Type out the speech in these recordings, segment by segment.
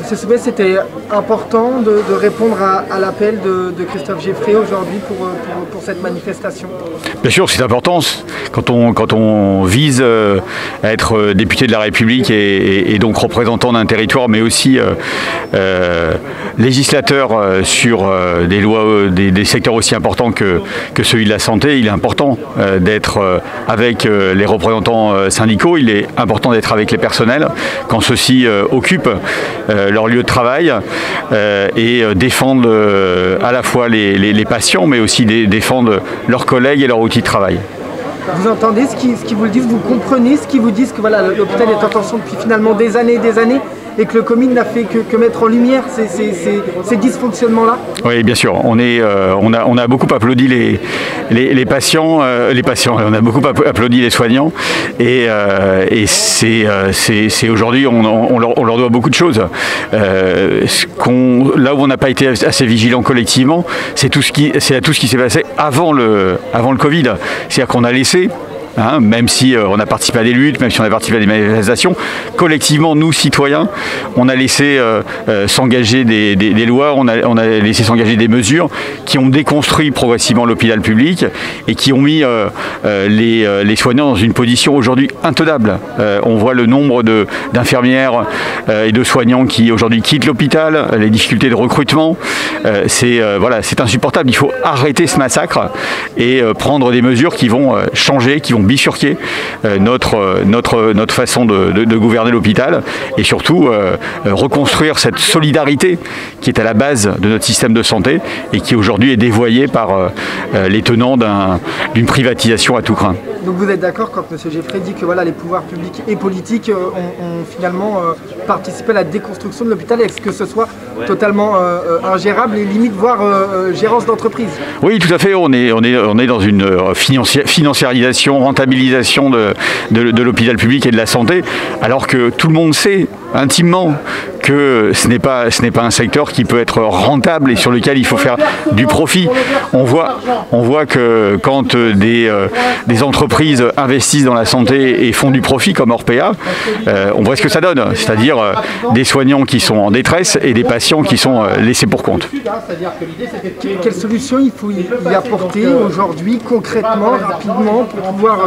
Monsieur Soubès, c'était important de répondre à l'appel de Christophe Geffray aujourd'hui pour cette manifestation. Bien sûr, c'est important. Quand on vise à être député de la République et donc représentant d'un territoire, mais aussi législateur sur des lois, des secteurs aussi importants que celui de la santé, il est important d'être avec les représentants syndicaux, il est important d'être avec les personnels quand ceux-ci occupent leur lieu de travail et défendent à la fois les patients, mais aussi défendent leurs collègues et leur outil de travail. Vous entendez ce qu'ils vous le disent, vous comprenez ce qu'ils vous disent, que voilà, l'hôpital est en tension depuis finalement des années et que le Covid n'a fait que mettre en lumière ces dysfonctionnements-là? Oui, bien sûr. On a beaucoup applaudi les patients, on a beaucoup applaudi les soignants et c'est aujourd'hui, on leur doit beaucoup de choses. Là où on n'a pas été assez vigilant collectivement, c'est à tout ce qui s'est passé avant le Covid. C'est-à-dire qu'on a laissé, même si on a participé à des luttes, même si on a participé à des manifestations, collectivement, nous, citoyens, on a laissé s'engager des lois, on a laissé s'engager des mesures qui ont déconstruit progressivement l'hôpital public et qui ont mis les soignants dans une position aujourd'hui intenable. On voit le nombre d'infirmières et de soignants qui aujourd'hui quittent l'hôpital, les difficultés de recrutement. C'est insupportable. Il faut arrêter ce massacre et prendre des mesures qui vont changer, qui vont bifurquer notre façon de gouverner l'hôpital et surtout reconstruire cette solidarité qui est à la base de notre système de santé et qui aujourd'hui est dévoyée par les tenants d'une privatisation à tout crin. Donc vous êtes d'accord quand M. Geffray dit que voilà, les pouvoirs publics et politiques ont finalement participé à la déconstruction de l'hôpital et que ce soit totalement ingérable et limite voire gérance d'entreprise? Oui, tout à fait. On est dans une financiarisation, rentabilisation de l'hôpital public et de la santé, alors que tout le monde sait intimement que ce n'est pas un secteur qui peut être rentable et sur lequel il faut faire du profit. On voit que quand des entreprises investissent dans la santé et font du profit comme Orpea, on voit ce que ça donne, c'est-à-dire des soignants qui sont en détresse et des patients qui sont laissés pour compte. Quelle solution il faut y apporter aujourd'hui, concrètement, rapidement, pour pouvoir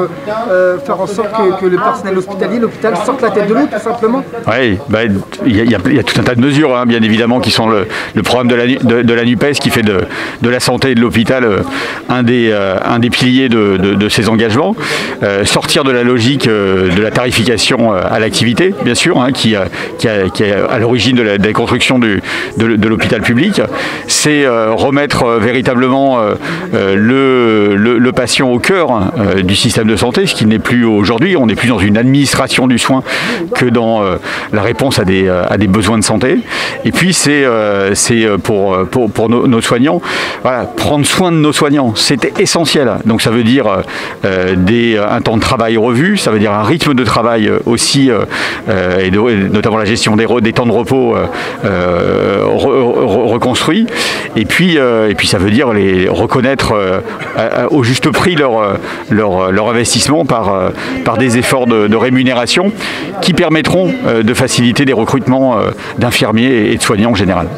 faire en sorte que le personnel hospitalier, l'hôpital, sorte la tête de l'eau, tout simplement? Oui, il y a tout un tas de mesures, bien évidemment, qui sont le programme de la NUPES qui fait de la santé et de l'hôpital un des piliers de ces engagements. Sortir de la logique de la tarification à l'activité, bien sûr, qui est à l'origine de la construction de l'hôpital public. C'est remettre véritablement le patient au cœur du système de santé, ce qui n'est plus aujourd'hui. On n'est plus dans une administration du soin que dans la réponse à des besoins de santé. Et puis c'est pour nos soignants, voilà, prendre soin de nos soignants, c'est essentiel. Donc ça veut dire un temps de travail revu, ça veut dire un rythme de travail aussi, et notamment la gestion des temps de repos reconstruit. Et puis ça veut dire reconnaître au juste prix leur investissement par des efforts de rémunération qui permettront de faciliter des recrutements d'infirmiers et de soignants en général.